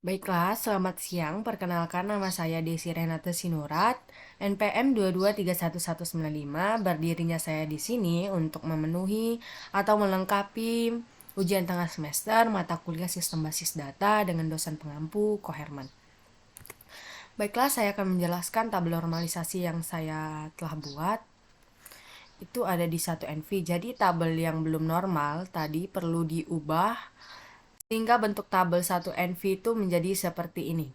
Baiklah, selamat siang. Perkenalkan nama saya Desi Renata Sinurat, NPM 2231195. Berdirinya saya di sini untuk memenuhi atau melengkapi ujian tengah semester mata kuliah Sistem Basis Data dengan dosen pengampu Koherman. Baiklah, saya akan menjelaskan tabel normalisasi yang saya telah buat. Itu ada di 1 NV. Jadi tabel yang belum normal tadi perlu diubah sehingga bentuk tabel 1 NV itu menjadi seperti ini.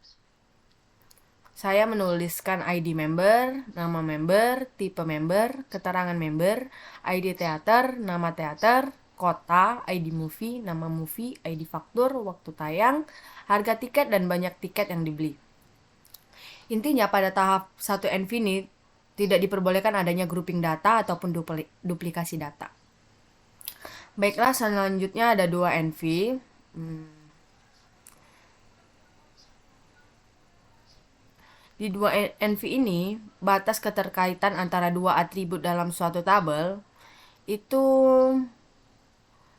Saya menuliskan ID member, nama member, tipe member, keterangan member, ID teater, nama teater, kota, ID movie, nama movie, ID faktur, waktu tayang, harga tiket, dan banyak tiket yang dibeli. Intinya pada tahap 1 NV ini tidak diperbolehkan adanya grouping data ataupun duplikasi data. Baiklah, selanjutnya ada 2 NV. Di 2 NV ini, batas keterkaitan antara dua atribut dalam suatu tabel itu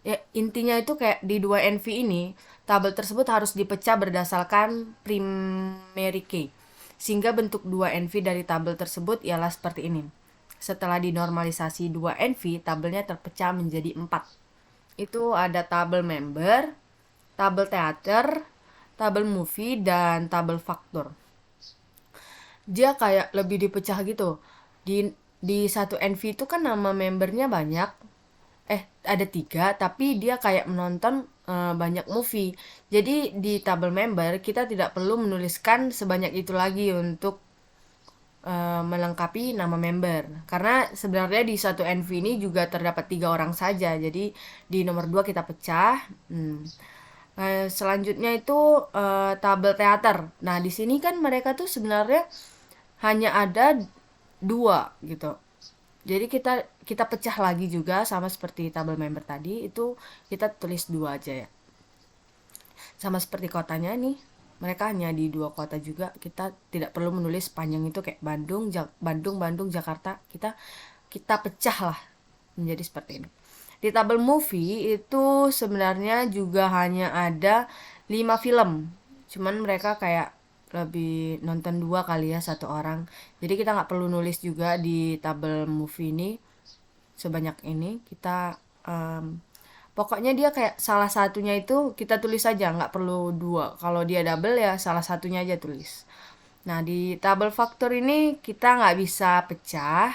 ya, intinya itu kayak di 2 NV ini, tabel tersebut harus dipecah berdasarkan primary key. Sehingga bentuk 2 NV dari tabel tersebut ialah seperti ini. Setelah dinormalisasi 2 NV, tabelnya terpecah menjadi 4. Itu ada tabel member, tabel teater, tabel movie, dan tabel faktur. Dia kayak lebih dipecah gitu. Di 1 NV itu kan nama membernya banyak. Ada 3, tapi dia kayak menonton banyak movie. Jadi di tabel member kita tidak perlu menuliskan sebanyak itu lagi untuk melengkapi nama member. Karena sebenarnya di 1 NV ini juga terdapat 3 orang saja. Jadi di nomor 2 kita pecah. Selanjutnya itu tabel teater. Nah, di sini kan mereka tuh sebenarnya hanya ada 2 gitu. Jadi kita pecah lagi juga sama seperti tabel member tadi, itu kita tulis 2 aja ya. Sama seperti kotanya nih, mereka hanya di 2 kota juga. Kita tidak perlu menulis panjang itu kayak Bandung, Jakarta. Kita pecah lah menjadi seperti ini. Di tabel movie itu sebenarnya juga hanya ada 5 film. Cuman mereka kayak lebih nonton 2 kali ya, 1 orang. Jadi kita nggak perlu nulis juga di tabel movie ini sebanyak ini. Pokoknya dia kayak salah satunya itu kita tulis saja, nggak perlu 2. Kalau dia double ya salah satunya aja tulis. Nah, di tabel faktor ini kita nggak bisa pecah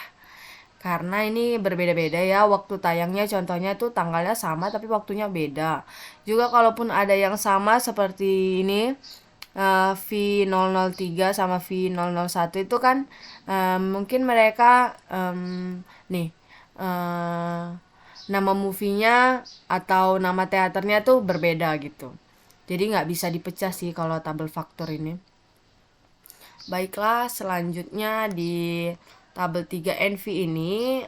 karena ini berbeda-beda ya waktu tayangnya. Contohnya tuh tanggalnya sama tapi waktunya beda. Juga kalaupun ada yang sama seperti ini, V003 sama V001 itu kan mungkin mereka nih nama movie-nya atau nama teaternya tuh berbeda gitu. Jadi nggak bisa dipecah sih kalau tabel faktor ini. Baiklah, selanjutnya di tabel 3 NV ini,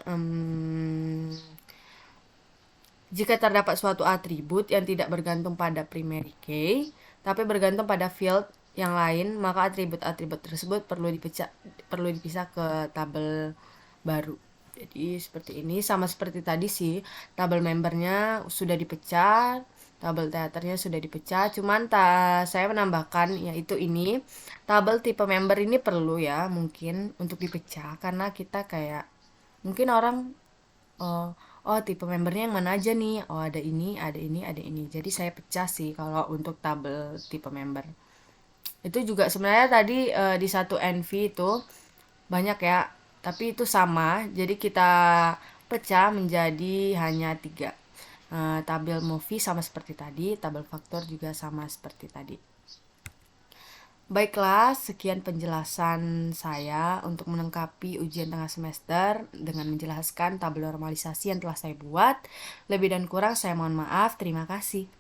jika terdapat suatu atribut yang tidak bergantung pada primary key, tapi bergantung pada field yang lain, maka atribut-atribut tersebut perlu dipisah ke tabel baru. Jadi seperti ini, sama seperti tadi sih, tabel membernya sudah dipecah, tabel teaternya sudah dipecah. Cuman saya menambahkan yaitu ini, tabel tipe member ini perlu ya mungkin untuk dipecah karena kita kayak mungkin orang tipe membernya yang mana aja nih, ada ini, ada ini, ada ini. Jadi saya pecah sih kalau untuk tabel tipe member. Itu juga sebenarnya tadi di 1 NV itu banyak ya, tapi itu sama. Jadi kita pecah menjadi hanya 3. Tabel movie sama seperti tadi, tabel faktor juga sama seperti tadi. Baiklah, sekian penjelasan saya untuk melengkapi ujian tengah semester dengan menjelaskan tabel normalisasi yang telah saya buat. Lebih dan kurang saya mohon maaf. Terima kasih.